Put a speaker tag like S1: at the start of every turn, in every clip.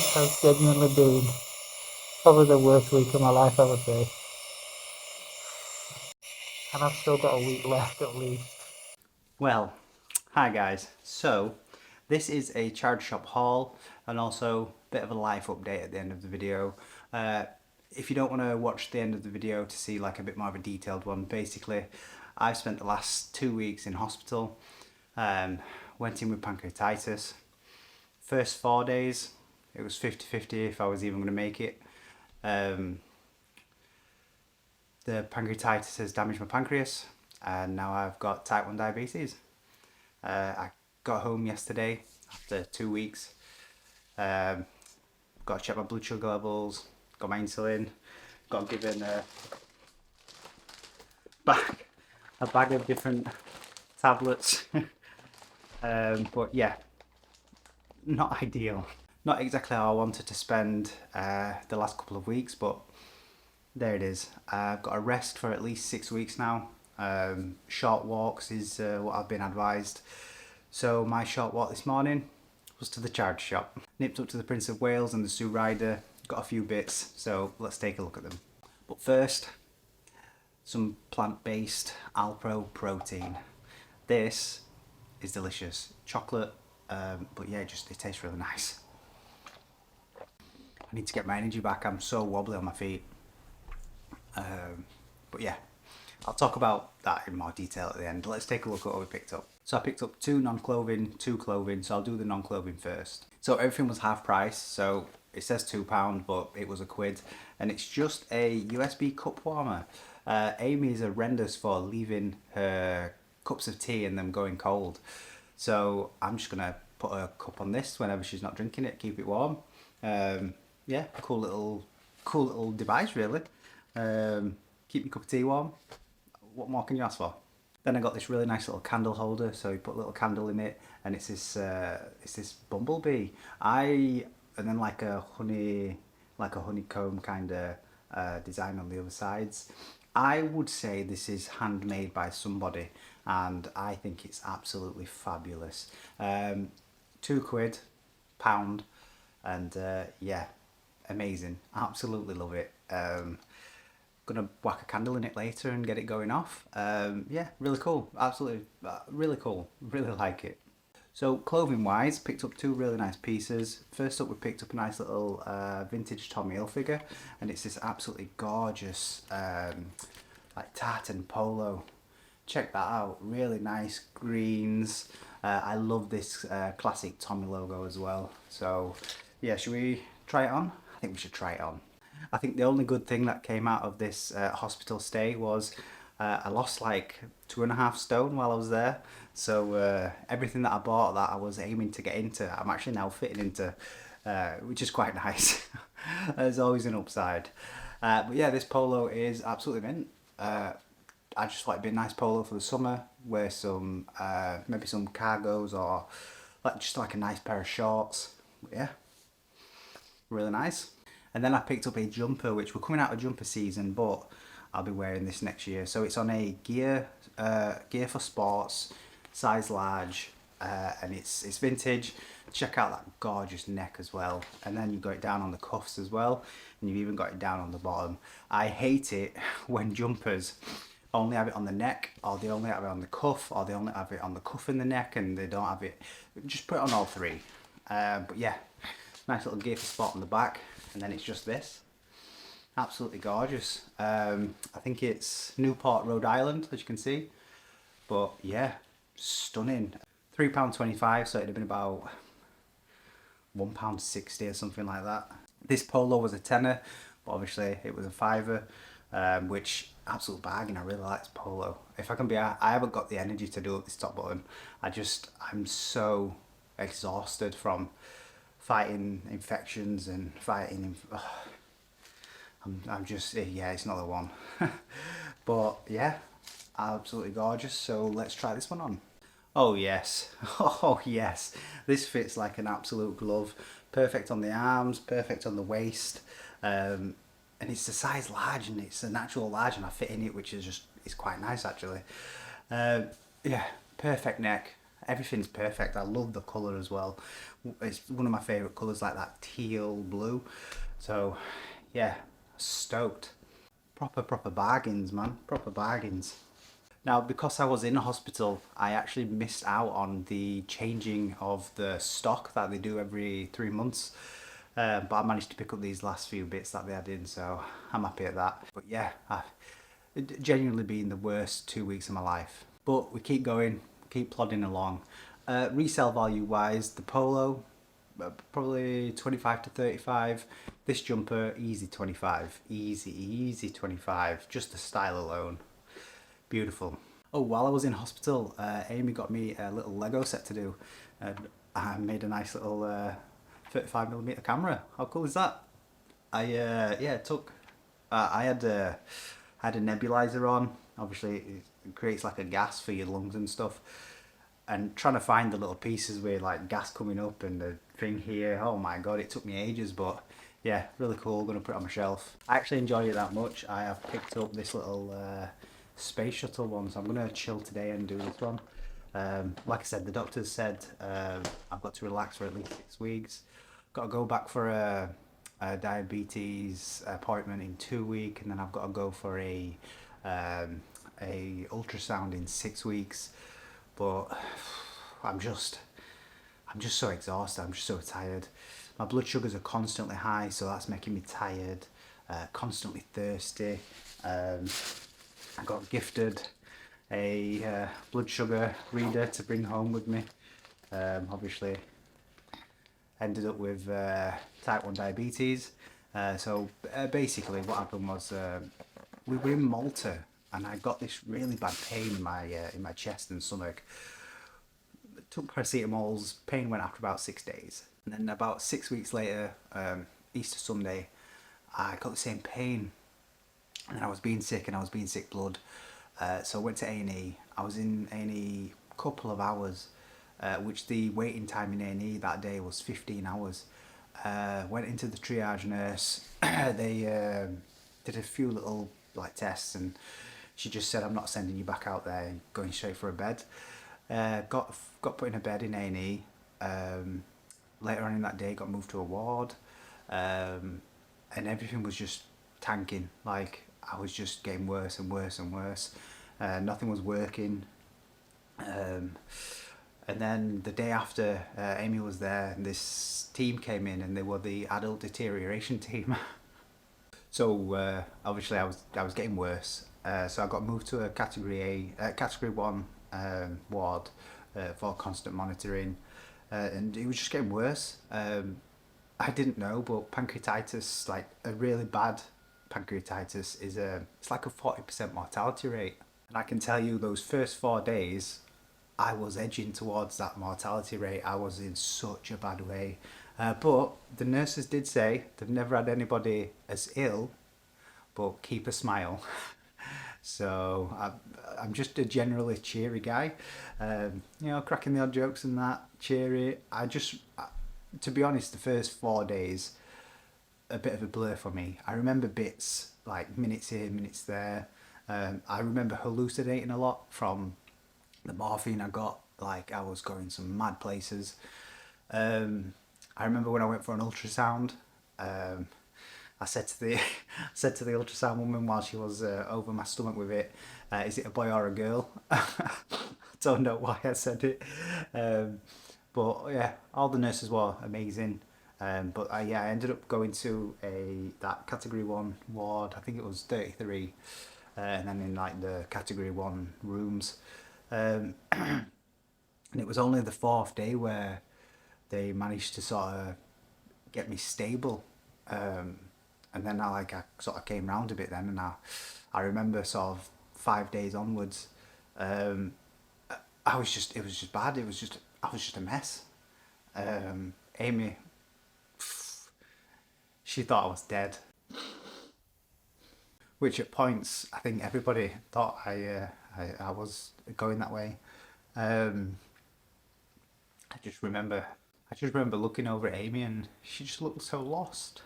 S1: This has genuinely been probably the worst week of my life, I would say. And I've still got a week left at least.
S2: Well, hi guys. So, this is a charity shop haul and also a bit of a life update at the end of the video. If you don't want to watch the end of the video to see like a bit more of a detailed one, basically I've spent the last 2 weeks in hospital. Went in with pancreatitis. First 4 days, it was 50-50 if I was even going to make it. The pancreatitis has damaged my pancreas and now I've got type 1 diabetes. I got home yesterday after 2 weeks. Got to check my blood sugar levels, got my insulin, got given a bag of different tablets. But yeah, not ideal. Not exactly how I wanted to spend the last couple of weeks, but there it is. I've got a rest for at least 6 weeks now. Short walks is what I've been advised. So my short walk this morning was to the charity shop. Nipped up to the Prince of Wales and the Sue Rider, got a few bits, so let's take a look at them. But first, some plant-based Alpro protein. This is delicious. Chocolate, but yeah, it tastes really nice. I need to get my energy back, I'm so wobbly on my feet. But yeah, I'll talk about that in more detail at the end. Let's take a look at what we picked up. So I picked up 2 non-clothing, 2 clothing, so I'll do the non-clothing first. So everything was half price, so it says £2, but it was £1, and it's just a USB cup warmer. Amy is horrendous for leaving her cups of tea and them going cold. So I'm just gonna put a cup on this whenever she's not drinking it, keep it warm. Yeah, cool little device really. Keep your cup of tea warm. What more can you ask for? Then I got this really nice little candle holder, so you put a little candle in it, and it's this bumblebee. And then like a honeycomb kind of design on the other sides. I would say this is handmade by somebody, and I think it's absolutely fabulous. £2, pound, and yeah, amazing. Absolutely love it. Gonna whack a candle in it later and get it going off. Yeah, really cool. Absolutely, really cool. Really like it. So clothing wise, picked up 2 really nice pieces. First up, we picked up a nice little vintage Tommy Hilfiger, and it's this absolutely gorgeous like tartan polo. Check that out. Really nice greens. I love this classic Tommy logo as well. So yeah, should we try it on? I think we should try it on. I think the only good thing that came out of this hospital stay was I lost like 2.5 stone while I was there. So everything that I bought that I was aiming to get into, I'm actually now fitting into, which is quite nice. There's always an upside. But yeah, this polo is absolutely mint. I just thought it'd be a nice polo for the summer. Wear some, maybe some cargos or just like a nice pair of shorts. But yeah, really nice. And then I picked up a jumper, which we're coming out of jumper season, but I'll be wearing this next year. So it's on a gear for sports, size large, and it's vintage. Check out that gorgeous neck as well. And then you've got it down on the cuffs as well, and you've even got it down on the bottom. I hate it when jumpers only have it on the neck, or they only have it on the cuff, or they only have it on the cuff and the neck, and they don't have it. Just put it on all 3. But yeah, nice little gear for sport on the back. And then it's just this. Absolutely gorgeous. I think it's Newport, Rhode Island, as you can see. But yeah, stunning. £3.25, so it'd have been about £1.60 or something like that. This polo was a tenner, but obviously it was a fiver, which absolute bargain. I really like this polo. If I can be, I haven't got the energy to do up this top button. I'm so exhausted from fighting infections and fighting. I'm just, yeah, it's not the one. But yeah, absolutely gorgeous. So let's try this one on. Oh yes, oh yes. This fits like an absolute glove. Perfect on the arms, perfect on the waist. And it's a size large, and it's a natural large, and I fit in it, which is quite nice actually. Yeah, perfect neck. Everything's perfect. I love the colour as well. It's one of my favourite colours, like that teal blue. So, yeah, stoked. Proper bargains, man. Proper bargains. Now, because I was in hospital, I actually missed out on the changing of the stock that they do every 3 months. But I managed to pick up these last few bits that they had in, so I'm happy at that. But yeah, it genuinely been the worst 2 weeks of my life. But we keep going, keep plodding along. Resale value wise, the polo, probably 25 to 35. This jumper, easy 25. Easy 25. Just the style alone. Beautiful. Oh, while I was in hospital, Amy got me a little Lego set to do. And I made a nice little 35mm camera. How cool is that? Yeah, it took. I had a nebulizer on. Obviously, it creates like a gas for your lungs and stuff. And trying to find the little pieces with like gas coming up and the thing here. Oh my god, it took me ages, but yeah, really cool. Gonna put it on my shelf. I actually enjoyed it that much. I have picked up this little space shuttle one, so I'm gonna chill today and do this one. Like I said, the doctors said I've got to relax for at least 6 weeks. Got to go back for a diabetes appointment in 2 weeks, and then I've got to go for a ultrasound in 6 weeks. But I'm just so exhausted. I'm just so tired. My blood sugars are constantly high, so that's making me tired. Constantly thirsty. I got gifted a blood sugar reader to bring home with me. Obviously, ended up with type 1 diabetes. So basically, what happened was we were in Malta, and I got this really bad pain in my chest and stomach. Took paracetamols, pain went after about 6 days. And then about 6 weeks later, Easter Sunday, I got the same pain. And I was being sick, and I was being sick blood. So I went to A&E. I was in A&E a couple of hours, which the waiting time in A&E that day was 15 hours. Went into the triage nurse. They did a few little like tests, and she just said, "I'm not sending you back out there. Going straight for a bed." Got put in a bed in A&E. Later on in that day, got moved to a ward, and everything was just tanking. Like, I was just getting worse and worse and worse. Nothing was working. And then the day after, Amy was there, and this team came in, and they were the adult deterioration team. So obviously, I was getting worse. So I got moved to a category 1 ward for constant monitoring, and it was just getting worse. I didn't know, but pancreatitis, like a really bad pancreatitis, it's like a 40% mortality rate. And I can tell you, those first 4 days, I was edging towards that mortality rate. I was in such a bad way. But the nurses did say they've never had anybody as ill, but keep a smile. So I'm just a generally cheery guy, cracking the odd jokes and that, cheery. To be honest, the first 4 days, a bit of a blur for me. I remember bits, like minutes here, minutes there. I remember hallucinating a lot from the morphine I got. Like, I was going some mad places. I remember when I went for an ultrasound. I said to the said to the ultrasound woman while she was over my stomach with it, "Is it a boy or a girl?" I don't know why I said it, but yeah, all the nurses were amazing. But I ended up going to that category 1 ward. I think it was 33, and then in like the category 1 rooms. And it was only the 4th day where they managed to sort of get me stable. And then I sort of came round a bit then, and I remember sort of 5 days onwards, it was just bad. I was just a mess. Amy, she thought I was dead, which at points I think everybody thought I was going that way. Um, I just remember looking over at Amy, and she just looked so lost.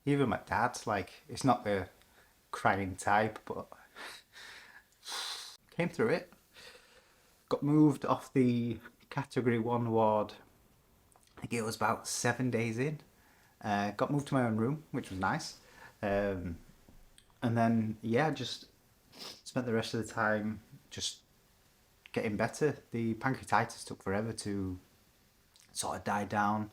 S2: Even my dad, like, it's not the crying type, but came through it. Got moved off the category 1 ward. I think it was about 7 days in. Got moved to my own room, which was nice. Um, and then, yeah, just spent the rest of the time just getting better. The pancreatitis took forever to sort of die down.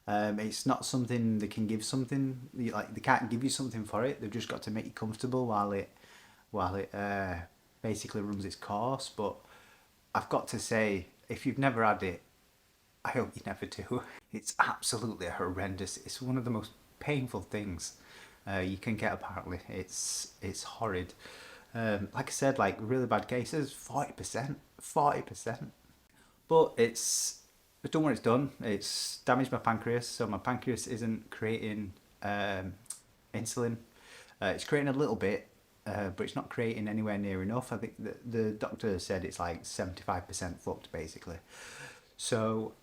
S2: It's not something they can give something, like they can't give you something for it. They've just got to make you comfortable while it basically runs its course. But I've got to say, if you've never had it, I hope you never do. It's absolutely horrendous. It's one of the most painful things you can get. Apparently, it's horrid. Like I said, like really bad cases, 40%, 40%. But it's done what it's done. It's damaged my pancreas, so my pancreas isn't creating insulin. It's creating a little bit, but it's not creating anywhere near enough. I think the doctor said it's like 75% fucked, basically. So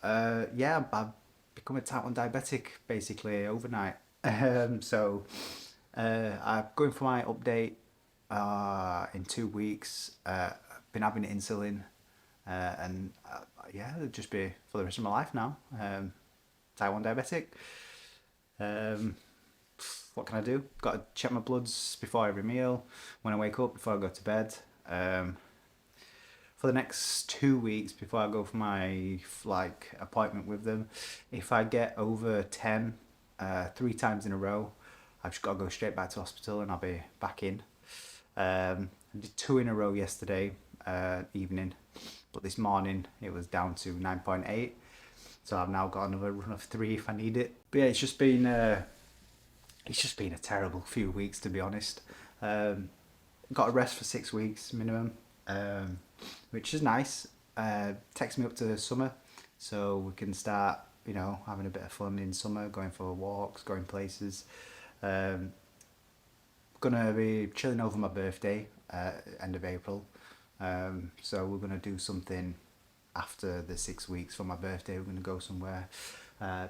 S2: yeah, I've become a type 1 diabetic basically overnight. So I'm going for my update in 2 weeks. Been having insulin, and yeah, it'll just be for the rest of my life now. Type 1 diabetic. Um, what can I do? Got to check my bloods before every meal, when I wake up, before I go to bed. For the next 2 weeks before I go for my like appointment with them, if I get over 10 3 times in a row, I've just got to go straight back to hospital and I'll be back in. I did 2 in a row yesterday evening, but this morning it was down to 9.8, so I've now got another run of 3 if I need it. But yeah, it's just been a terrible few weeks, to be honest. Got a rest for 6 weeks minimum, which is nice. Takes me up to summer, so we can start, having a bit of fun in summer, going for walks, going places. Gonna be chilling over my birthday, end of April. So we're gonna do something after the 6 weeks for my birthday. We're gonna go somewhere.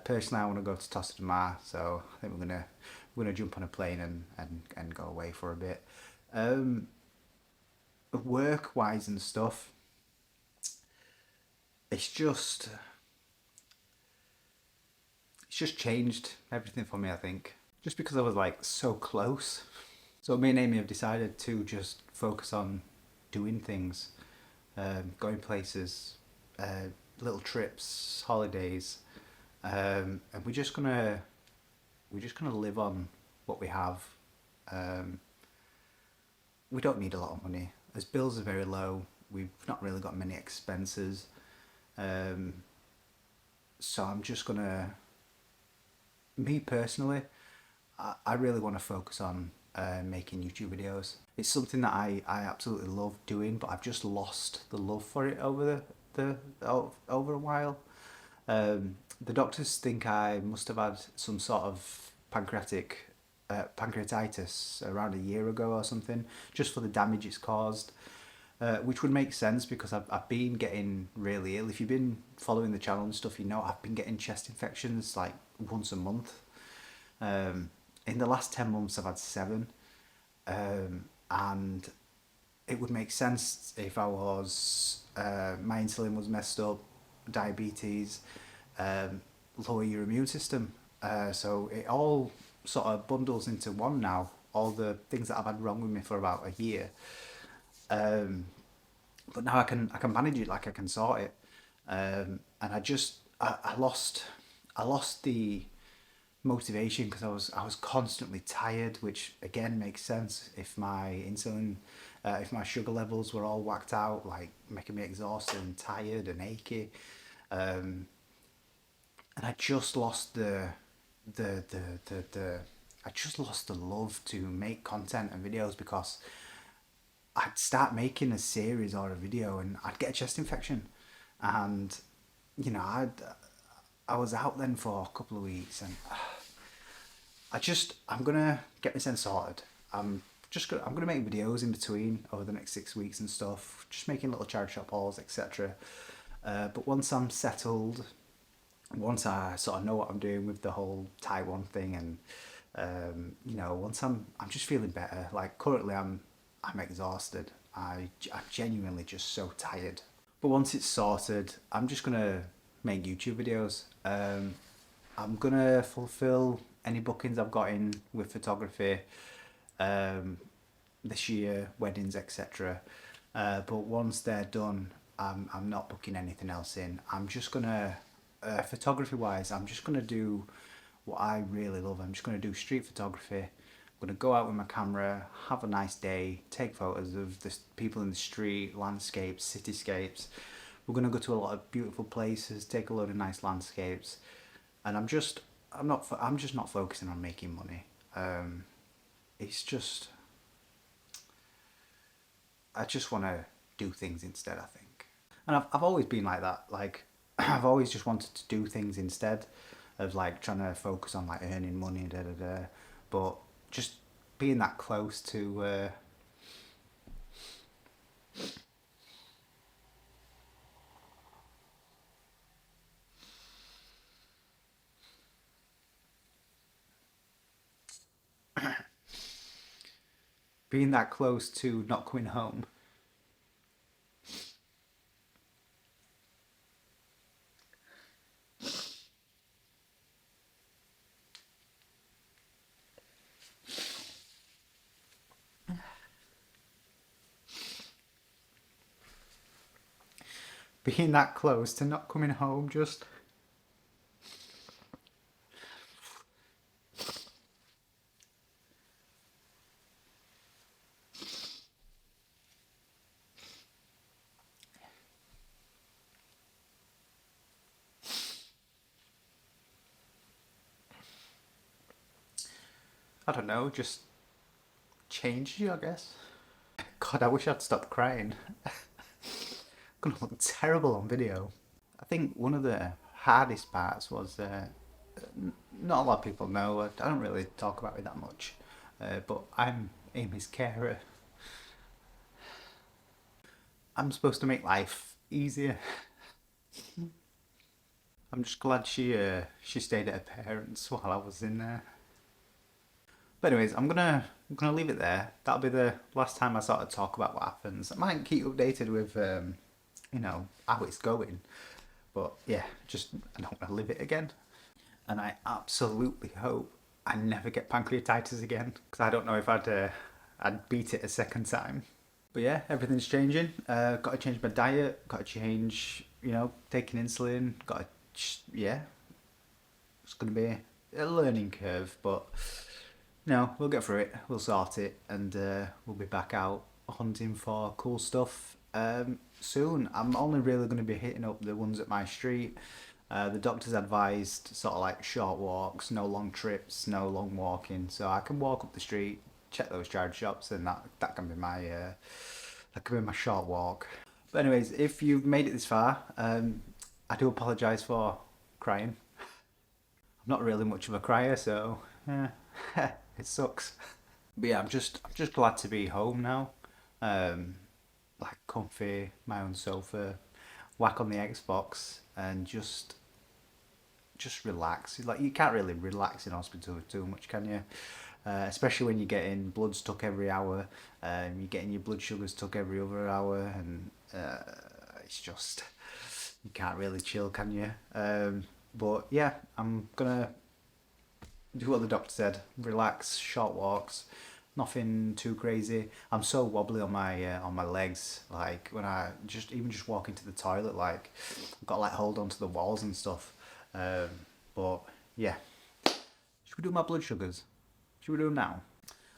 S2: Personally, I want to go to Tosta de Mar, so I think we're gonna jump on a plane and go away for a bit. Work wise and stuff, it's just changed everything for me, I think, just because I was like so close. So me and Amy have decided to just focus on doing things, going places, little trips, holidays, and we're just gonna live on what we have. Um, we don't need a lot of money. As bills are very low, we've not really got many expenses. Um, so I'm just gonna, me personally, I really want to focus on making YouTube videos. It's something that I absolutely love doing, but I've just lost the love for it over a while. The doctors think I must have had some sort of pancreatitis around a year ago or something, just for the damage it's caused. Which would make sense because I've been getting really ill. If you've been following the channel and stuff, I've been getting chest infections like once a month. In the last 10 months, I've had 7. And it would make sense if my insulin was messed up, diabetes, lower your immune system. So it all sort of bundles into one now, all the things that I've had wrong with me for about a year. But now I can manage it, like I can sort it. And I lost the motivation because I was constantly tired, which again makes sense if if my sugar levels were all whacked out, like making me exhausted and tired and achy. And I just lost the I just lost the love to make content and videos because I'd start making a series or a video and I'd get a chest infection, and I was out then for a couple of weeks, and I'm gonna get my sense sorted. I'm gonna make videos in between over the next 6 weeks and stuff, just making little charity shop hauls, etc. But once I'm settled, once I sort of know what I'm doing with the whole Taiwan thing, and You know, once I'm just feeling better. Like currently I'm exhausted. I'm genuinely just so tired. But once it's sorted, I'm just gonna make YouTube videos. I'm gonna fulfill any bookings I've got in with photography um, this year, weddings, etc. But once they're done, I'm not booking anything else in. I'm just gonna, photography wise, I'm just gonna do what I really love. I'm just gonna do street photography. I'm gonna go out with my camera, have a nice day, take photos of the people in the street, landscapes, cityscapes. We're gonna go to a lot of beautiful places, take a load of nice landscapes, and I'm just not focusing on making money. It's just I just want to do things instead, I think. And I've always been like that. Like, I've always just wanted to do things instead of like trying to focus on like earning money, da da da. But just being that close to being that close to not coming home. Being that close to not coming home, just I don't know, just change you, I guess. God, I wish I'd stopped crying. Gonna look terrible on video. I think one of the hardest parts was not a lot of people know. I don't really talk about it that much, but I'm Amy's carer. I'm supposed to make life easier. I'm just glad she stayed at her parents while I was in there. But anyways, I'm gonna leave it there. That'll be the last time I sort of talk about what happens. I might keep you updated with you know how it's going, but yeah, just I don't want to live it again. And I absolutely hope I never get pancreatitis again because I don't know if I'd beat it a second time. But yeah, everything's changing. Got to change my diet. Got to change, you know, taking insulin. Got to, yeah. It's gonna be a learning curve, but no, we'll get through it. We'll sort it, and we'll be back out hunting for cool stuff soon. I'm only really going to be hitting up the ones at my street. The doctor's advised sort of like short walks, no long trips, no long walking, so I can walk up the street, check those charity shops, and that can be my short walk. But anyways, if you've made it this far, I do apologise for crying. I'm not really much of a crier, so yeah, it sucks. But yeah, I'm just glad to be home now. Um, like comfy, my own sofa, whack on the Xbox, and just relax. Like you can't really relax in hospital too much, can you? Especially when you're getting blood stuck every hour, you're getting your blood sugars took every other hour, and it's just you can't really chill, can you? But yeah, I'm gonna do what the doctor said. Relax, short walks, nothing too crazy. I'm so wobbly on my legs. Like when I just walk into the toilet, like I've got to like hold on to the walls and stuff. But yeah, should we do my blood sugars? Should we do them now?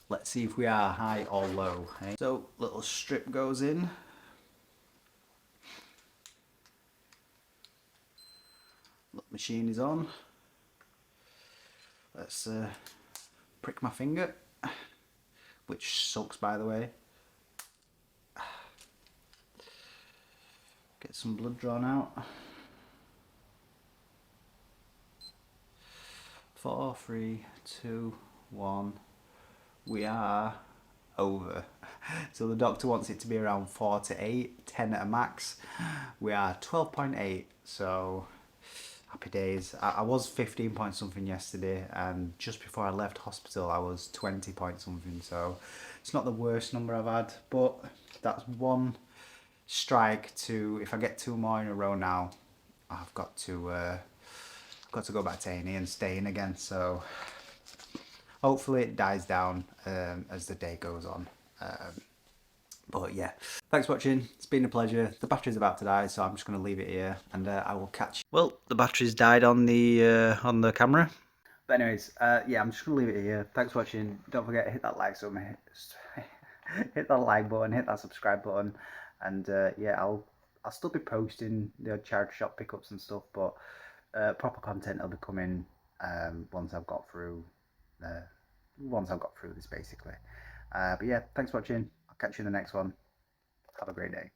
S2: Let's see if we are high or low. Eh? So little strip goes in. Look, machine is on. Let's prick my finger, which sucks by the way. Get some blood drawn out. 4, 3, 2, 1. We are over. So the doctor wants it to be around 4 to 8, 10 at a max. We are 12.8, so Happy days. I was 15 point something yesterday, and just before I left hospital I was 20 point something, so it's not the worst number I've had, but that's one strike to, if I get 2 more in a row now, I've got to go back to A&E and stay in again, so hopefully it dies down as the day goes on. But yeah, thanks for watching. It's been a pleasure. The battery's about to die, so I'm just going to leave it here, and I will catch you. Well, the battery's died on the camera. But anyways, yeah, I'm just going to leave it here. Thanks for watching. Don't forget to hit that like button, hit that like button, hit that subscribe button, and yeah, I'll still be posting the charity shop pickups and stuff, but proper content will be coming once I've got through this basically. But yeah, thanks for watching. I'll catch you in the next one. Have a great day.